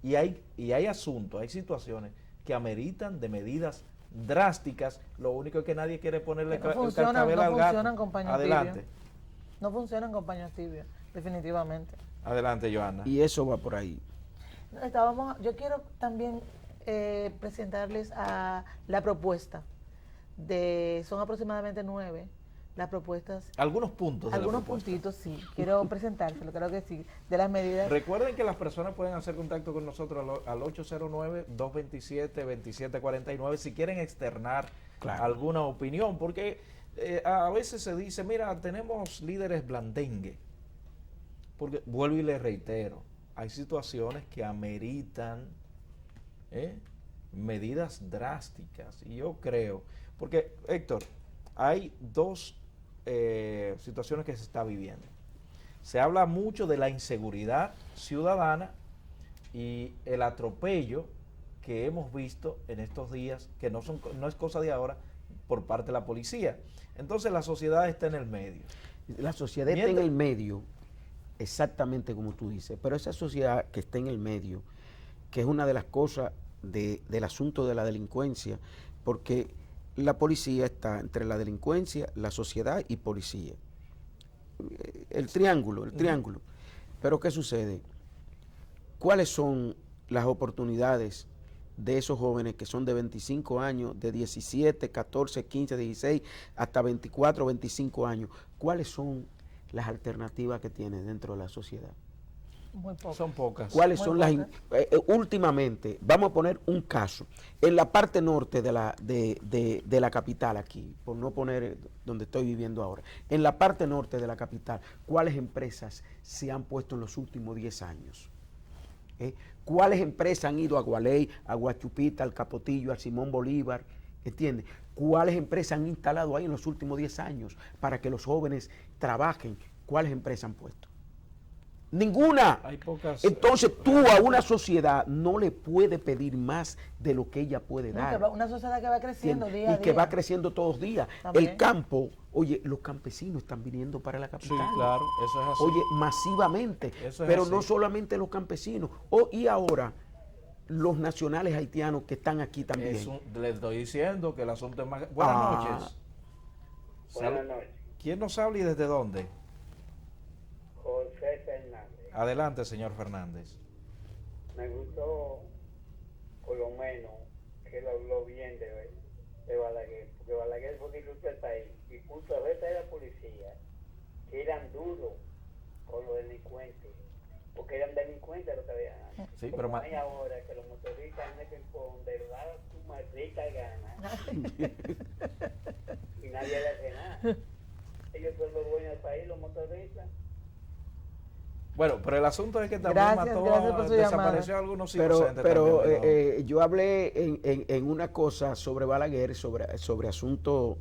A: Y hay asuntos, hay situaciones que ameritan de medidas drásticas. Lo único es que nadie quiere ponerle
D: Que no
A: el
D: funcionan,
A: cascabel
D: no
A: al gato.
D: funcionan con paños
A: Adelante.
D: tibios. No funcionan con paños tibios, definitivamente.
A: Adelante, Johanna.
E: Y eso va por ahí.
D: Yo quiero también presentarles a la propuesta. Son aproximadamente 9 las propuestas.
A: Algunos puntos de la
D: Algunos
A: propuesta.
D: puntitos, sí. Quiero presentárselo, creo que sí. De las medidas.
A: Recuerden que las personas pueden hacer contacto con nosotros al 809-227-2749 si quieren externar
E: Claro.
A: alguna opinión, porque a veces se dice, mira, tenemos líderes blandengue. Porque, vuelvo y le reitero, hay situaciones que ameritan medidas drásticas. Y yo creo, porque Héctor, hay dos situaciones que se está viviendo. Se habla mucho de la inseguridad ciudadana y el atropello que hemos visto en estos días, que no es cosa de ahora, por parte de la policía. Entonces la sociedad está en el medio.
E: La sociedad está en el medio, exactamente como tú dices, pero esa sociedad que está en el medio, que es una de las cosas del asunto de la delincuencia, porque la policía está entre la delincuencia, la sociedad y policía. El triángulo. Pero ¿qué sucede? ¿Cuáles son las oportunidades de esos jóvenes que son de 25 años, de 17, 14, 15, 16, hasta 24, 25 años? ¿Cuáles son las alternativas que tienen dentro de la sociedad?
D: Muy pocas.
A: Son pocas.
E: ¿Cuáles
D: Muy
E: son
D: pocas.
E: últimamente, vamos a poner un caso, en la parte norte de la capital aquí, por no poner donde estoy viviendo ahora, en la parte norte de la capital, ¿cuáles empresas se han puesto en los últimos 10 años? ¿Cuáles empresas han ido a Gualey, a Guachupita, al Capotillo, al Simón Bolívar? ¿Entiendes? ¿Cuáles empresas han instalado ahí en los últimos 10 años para que los jóvenes trabajen? ¿Cuáles empresas han puesto? Ninguna.
A: Hay pocas.
E: Entonces tú a una sociedad no le puedes pedir más de lo que ella puede
D: No,
E: dar.
D: una sociedad que va creciendo
E: ¿Entiendes?
D: día a
E: Y
D: día.
E: que va creciendo todos los días.
D: También.
E: El campo, oye, los campesinos están viniendo para la capital.
A: Sí, claro, eso es así.
E: Oye, masivamente.
A: Eso es
E: Pero
A: así.
E: no solamente los campesinos. Y ahora los nacionales haitianos que están aquí también.
A: Le estoy diciendo que el asunto es más... Buenas noches.
F: Buenas noches.
A: ¿Quién nos habla y desde dónde?
F: José Fernández.
A: Adelante, señor Fernández.
F: Me gustó, por lo menos, que lo habló bien de Balaguer, porque Balaguer fue que hizo este país y puso a veces a la policía que eran duros con los delincuentes, porque eran delincuentes lo que habían.
A: Sí,
F: Como
A: pero
F: hay ahora que los motoristas meten con de verdad su maldita gana y nadie le hace nada. Ellos son los dueños del país, los motoristas.
A: Bueno, pero el asunto es que también
D: Gracias por su
A: desapareció
D: llamada.
A: algunos
E: Pero,
A: inocentes también, ¿no?
E: yo hablé en una cosa sobre Balaguer, sobre asunto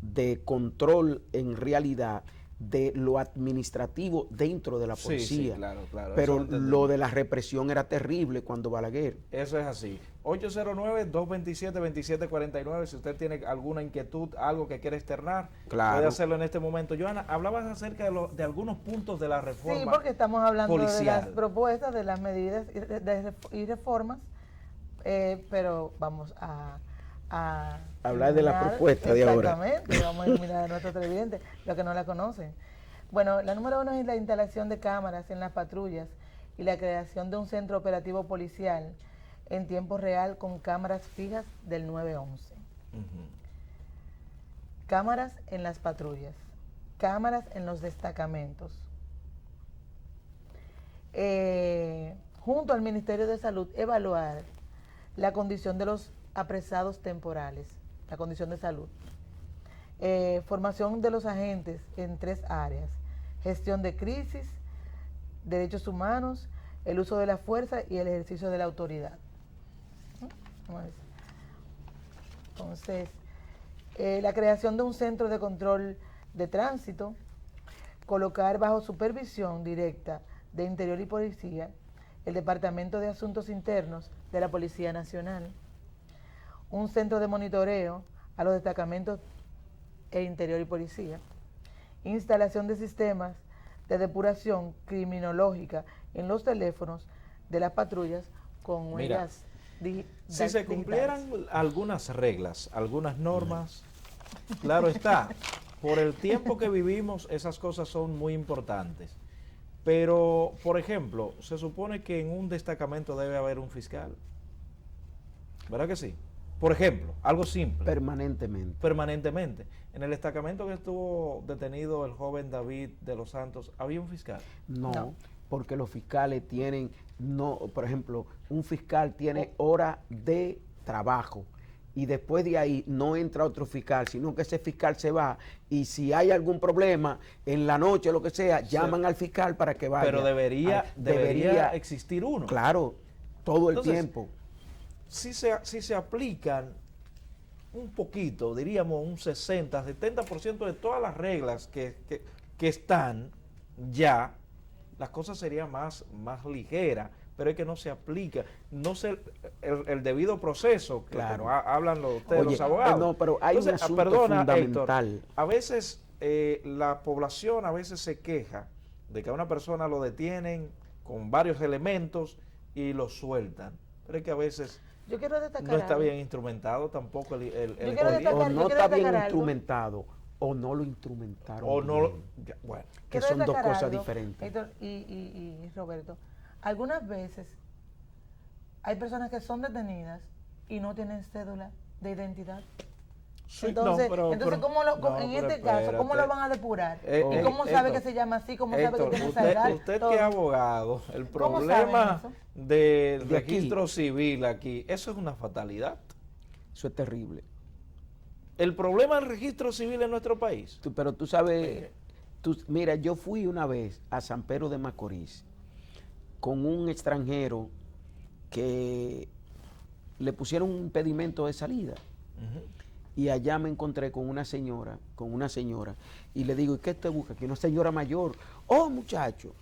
E: de control en realidad de lo administrativo dentro de la
A: Sí,
E: policía.
A: sí, claro, claro.
E: Pero
A: Eso entendí.
E: lo de la represión era terrible cuando Balaguer.
A: Eso es así. 809-227-2749, si usted tiene alguna inquietud, algo que quiere externar,
E: Claro.
A: puede hacerlo en este momento. Johanna, hablabas acerca de algunos puntos de la reforma
D: Sí, porque estamos hablando de
A: policial.
D: las propuestas, de las medidas y reformas, pero vamos a
E: Hablar de la
D: eliminar-
E: propuesta de ahora.
D: Exactamente, vamos a eliminar a nuestros televidentes, los que no la conocen. Bueno, la número 1 es la instalación de cámaras en las patrullas y la creación de un centro operativo policial en tiempo real con cámaras fijas del 911.
A: Ujú.
D: Cámaras en las patrullas, cámaras en los destacamentos. Junto al Ministerio de Salud, evaluar la condición de los apresados temporales, la condición de salud. Formación de los agentes en 3 áreas: gestión de crisis, derechos humanos, el uso de la fuerza y el ejercicio de la autoridad. Vamos a ver. Entonces, la creación de un centro de control de tránsito, colocar bajo supervisión directa de Interior y Policía el Departamento de Asuntos Internos de la Policía Nacional, un centro de monitoreo a los destacamentos e Interior y Policía, instalación de sistemas de depuración criminológica en los teléfonos de las patrullas con
A: Mira,
D: huellas
A: Si se cumplieran algunas reglas, algunas normas, claro está, por el tiempo que vivimos esas cosas son muy importantes. Pero, por ejemplo, se supone que en un destacamento debe haber un fiscal. ¿Verdad que sí? Por ejemplo, algo simple.
E: Permanentemente.
A: Permanentemente. En el destacamento que estuvo detenido el joven David de los Santos, ¿había un fiscal?
E: No, porque los fiscales tienen, por ejemplo, un fiscal tiene hora de trabajo y después de ahí no entra otro fiscal, sino que ese fiscal se va y si hay algún problema en la noche o lo que sea, llaman al fiscal para que vaya.
A: Pero debería existir uno.
E: Claro, todo el
A: Entonces,
E: tiempo.
A: Si se aplican un poquito, diríamos un 60, 70% de todas las reglas que están ya, las cosas serían más ligeras, pero es que no se aplica, no se el debido proceso,
E: Claro.
A: hablan ustedes,
E: Oye,
A: los abogados.
E: no, pero hay un asunto fundamental.
A: Héctor, a veces la población a veces se queja de que a una persona lo detienen con varios elementos y lo sueltan, pero es que a veces
D: Yo quiero destacar
A: no está
D: algo.
A: bien instrumentado tampoco el
D: quiero
A: expediente.
D: destacar-
E: O no
D: yo quiero
E: está bien
D: destacar algo.
E: instrumentado, o no lo instrumentaron
A: o no,
E: bien,
A: bueno,
E: que
D: Quiero
E: son dos
D: destacar
E: cosas
D: algo,
E: diferentes.
D: Héctor y Roberto. Algunas veces hay personas que son detenidas y no tienen cédula de identidad.
A: sí,
D: Entonces,
A: pero
D: ¿cómo lo,
A: no,
D: en
A: pero
D: este caso, ¿cómo lo
A: espérate.
D: van a depurar?
A: Eh,
D: ¿Y cómo sabe
A: Héctor,
D: que se llama así? ¿Cómo sabe
A: Héctor,
D: que tiene esa edad?
A: usted
D: Todo.
A: que es abogado, el
D: ¿Cómo
A: problema
D: saben
A: del
E: De aquí.
A: registro civil aquí, eso es una fatalidad.
E: Eso es terrible.
A: El problema del registro civil en nuestro país.
E: Pero tú sabes, mira, yo fui una vez a San Pedro de Macorís con un extranjero que le pusieron un impedimento de salida.
A: Ujú.
E: Y allá me encontré con una señora, y le digo, ¿y qué te busca? Que una señora mayor. Oh, muchacho,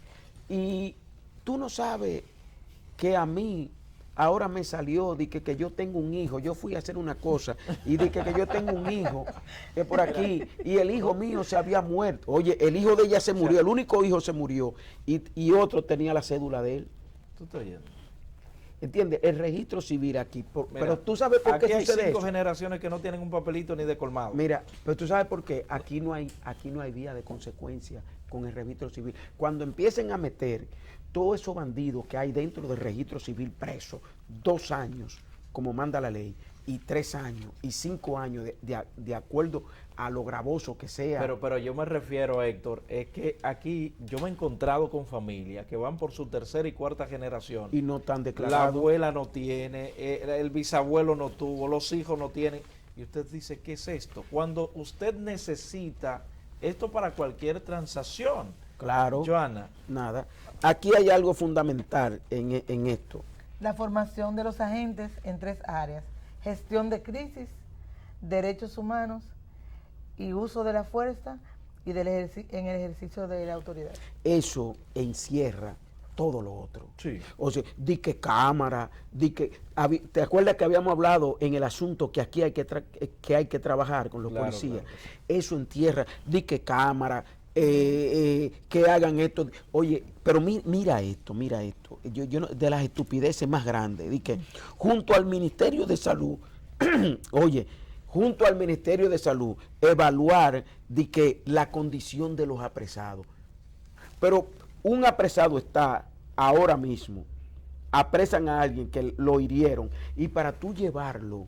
E: y tú no sabes que a mí ahora me salió de que yo tengo un hijo. Yo fui a hacer una cosa y de que yo tengo un hijo por aquí y el hijo mío se había muerto. Oye, el hijo de ella se murió, el único hijo se murió y otro tenía la cédula de él.
A: ¿Tú estás oyendo?
E: ¿Entiendes? El registro civil aquí.
A: Mira,
E: Pero tú sabes por
A: aquí
E: qué
A: hay
E: sucede
A: 5
E: eso.
A: generaciones que no tienen un papelito ni de colmado.
E: Mira, pero tú sabes por qué. Aquí no hay vía de consecuencia con el registro civil. Cuando empiecen a meter todos esos bandidos que hay dentro del registro civil presos, 2 años, como manda la ley, y 3 años, y 5 años, de acuerdo a lo gravoso que sea.
A: Pero yo me refiero, Héctor, es que aquí yo me he encontrado con familias que van por su tercera y cuarta generación.
E: Y no están
A: La
E: declarados.
A: abuela no tiene, el bisabuelo no tuvo, los hijos no tienen. Y usted dice, ¿qué es esto? Cuando usted necesita esto para cualquier transacción.
E: Claro.
A: Joana.
E: Nada. Aquí hay algo fundamental en esto.
D: La formación de los agentes en 3 áreas: gestión de crisis, derechos humanos y uso de la fuerza y en el ejercicio de la autoridad.
E: Eso encierra todo lo otro.
A: Sí.
E: O sea, di que cámara, ¿te acuerdas que habíamos hablado en el asunto que aquí hay que trabajar con los
A: Claro,
E: policías?
A: claro que sí.
E: Eso entierra, di que cámara, que hagan esto. Oye, pero mira esto. Yo de las estupideces más grandes, di que junto al Ministerio de Salud, oye, junto al Ministerio de Salud, evaluar di que la condición de los apresados. Pero un apresado está ahora mismo, apresan a alguien que lo hirieron, y para tú llevarlo,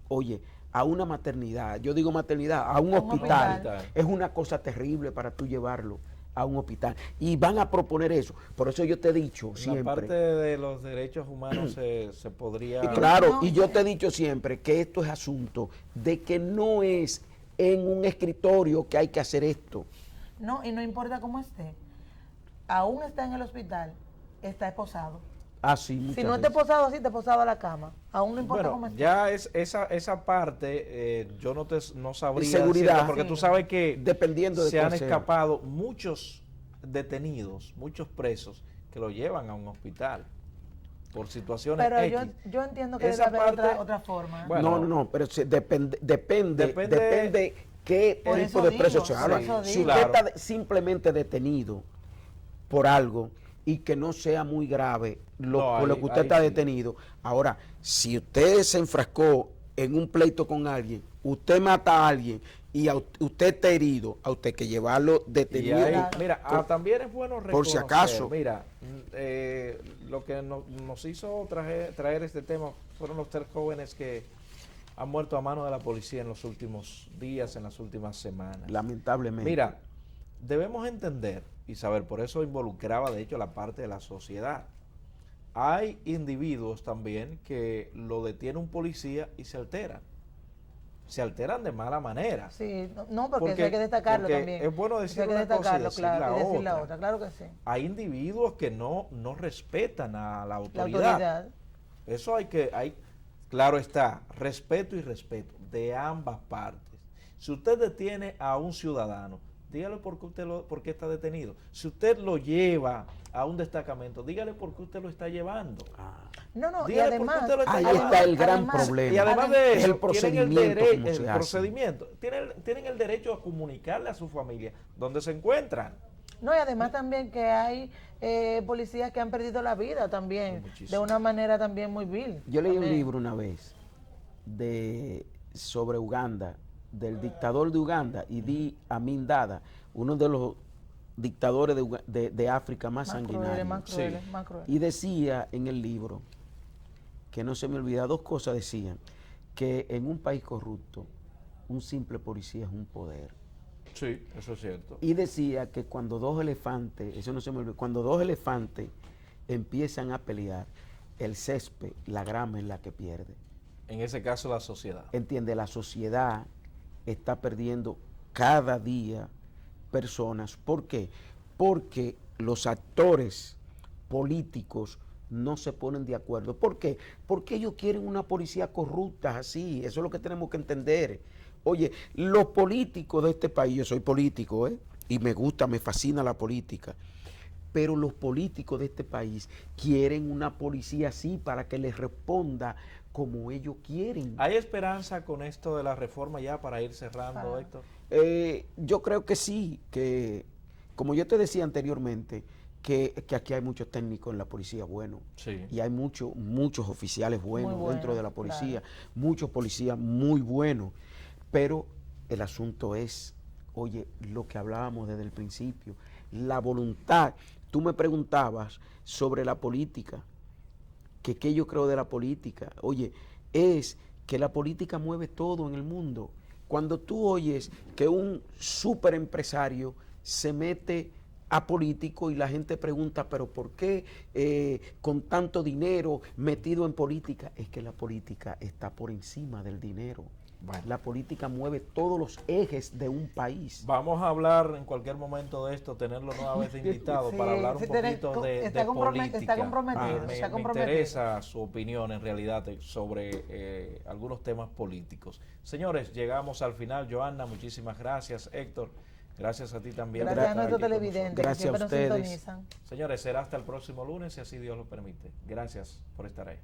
E: oye, a una maternidad, yo digo maternidad, a un hospital,
A: hospital.
E: es una cosa terrible para tú llevarlo a un hospital. Y van a proponer eso. Por eso yo te he dicho
A: La
E: siempre.
A: parte de los derechos humanos se podría...
E: Y claro,
D: No,
E: y yo te he dicho siempre que esto es asunto de que no es en un escritorio que hay que hacer esto.
D: No, y no importa cómo esté, aún está en el hospital, está esposado.
E: Así
D: Si no está esposado así, está esposado a la cama. Aún no importa cómo
A: Bueno,
D: esté.
A: ya es esa parte, yo no sabría
E: Seguridad.
A: decirlo, porque
D: Sí.
A: tú sabes que
E: Dependiendo de
A: se han
E: cuál sea.
A: escapado muchos detenidos, muchos presos que lo llevan a un hospital por situaciones
D: Pero
A: X.
D: yo entiendo que
A: Esa
D: debe haber
A: parte-
D: otra forma.
A: Bueno,
E: No, pero depende
A: Depende-
E: qué
D: Por
E: tipo
D: eso
E: de
D: digo,
E: preso se
D: por
E: habla.
D: eso
E: Si
D: digo.
E: usted
A: Claro.
E: está simplemente detenido por algo y que no sea muy grave
A: No,
E: por lo
A: ahí-
E: que usted
A: ahí
E: está
A: sí.
E: detenido. Ahora, si usted se enfrascó en un pleito con alguien, usted mata a alguien y usted está herido, a usted que llevarlo
A: y
E: detenido.
A: ahí-
D: Claro.
A: mira, también es bueno
E: Por si
A: reconocer,
E: acaso.
A: mira, lo que nos hizo traer este tema fueron los 3 jóvenes que han muerto a mano de la policía en los últimos días, en las últimas semanas.
E: Lamentablemente.
A: Mira, debemos entender y saber, por eso involucraba de hecho la parte de la sociedad. Hay individuos también que lo detiene un policía y se alteran. Se alteran de mala manera.
D: Sí, no, porque eso hay que destacarlo
A: porque
D: también.
A: es bueno
D: Eso
A: decir
D: hay que
A: una cosa y
D: destacarlo,
A: decir
D: claro,
A: la
D: y decir la
A: otra.
D: otra, claro que sí.
A: Hay individuos que no respetan a la
D: La
A: autoridad.
D: autoridad.
A: Eso claro está, respeto y respeto de ambas partes. Si usted detiene a un ciudadano, dígale por qué por qué está detenido. Si usted lo lleva a un destacamento, dígale por qué usted lo está llevando.
D: No, y
A: Dígale por qué
D: además,
A: usted lo está
E: Ahí
A: llevando.
E: está el gran
D: además-
E: problema.
A: Y además de
E: Es
A: eso,
E: el procedimiento, cómo se hace.
A: procedimiento. Tienen el derecho a comunicarle a su familia dónde se encuentran.
D: no, y además también que hay policías que han perdido la vida también,
A: Muchísimo.
D: de una manera también muy vil.
E: Yo leí un
D: también.
E: libro una vez sobre Uganda, del dictador de Uganda, Idi Amin Dada, uno de los dictadores de África más sanguinarios.
D: Más
A: Sí.
D: crueles, más crueles.
E: Y decía en el libro, que no se me olvida, dos cosas decían, que en un país corrupto, un simple policía es un poder.
A: Sí, eso es cierto.
E: Y decía que cuando dos elefantes, eso no se me olvida, cuando dos elefantes empiezan a pelear, el césped, la grama es la que pierde.
A: En ese caso, la sociedad.
E: Entiende, la sociedad está perdiendo cada día personas. ¿Por qué? Porque los actores políticos no se ponen de acuerdo. ¿Por qué? Porque ellos quieren una policía corrupta así. Eso es lo que tenemos que entender. Oye, los políticos de este país, yo soy político, y me gusta, me fascina la política, pero los políticos de este país quieren una policía así para que les responda como ellos quieren.
A: ¿Hay esperanza con esto de la reforma ya para ir cerrando, Héctor?
E: Yo creo que sí, que como yo te decía anteriormente, que aquí hay muchos técnicos en la policía buenos,
A: Sí.
E: y hay muchos oficiales buenos
D: Muy buenos,
E: dentro de la policía,
D: claro.
E: muchos policías muy buenos, pero el asunto es, oye, lo que hablábamos desde el principio, la voluntad. Tú me preguntabas sobre la política, que qué yo creo de la política. Oye, es que la política mueve todo en el mundo. Cuando tú oyes que un súper empresario se mete a político y la gente pregunta, pero ¿por qué con tanto dinero metido en política? Es que la política está por encima del dinero.
A: Bueno.
E: La política mueve todos los ejes de un país.
A: Vamos a hablar en cualquier momento de esto, tenerlo nuevamente invitado
D: Sí,
A: para hablar un
D: sí,
A: poquito
D: está
A: de
D: comprometido,
A: política.
D: está comprometido,
A: Me
D: está comprometido.
A: interesa su opinión en realidad sobre algunos temas políticos. Señores, llegamos al final. Joanna, muchísimas gracias. Héctor, gracias a ti también. por
D: Gracias a
A: estar
D: nuestros
A: aquí con
D: televidentes que
E: Gracias a
D: siempre nos
E: ustedes.
D: sintonizan.
A: nosotros. Señores, será hasta el próximo lunes, si así Dios lo permite. Gracias por estar ahí.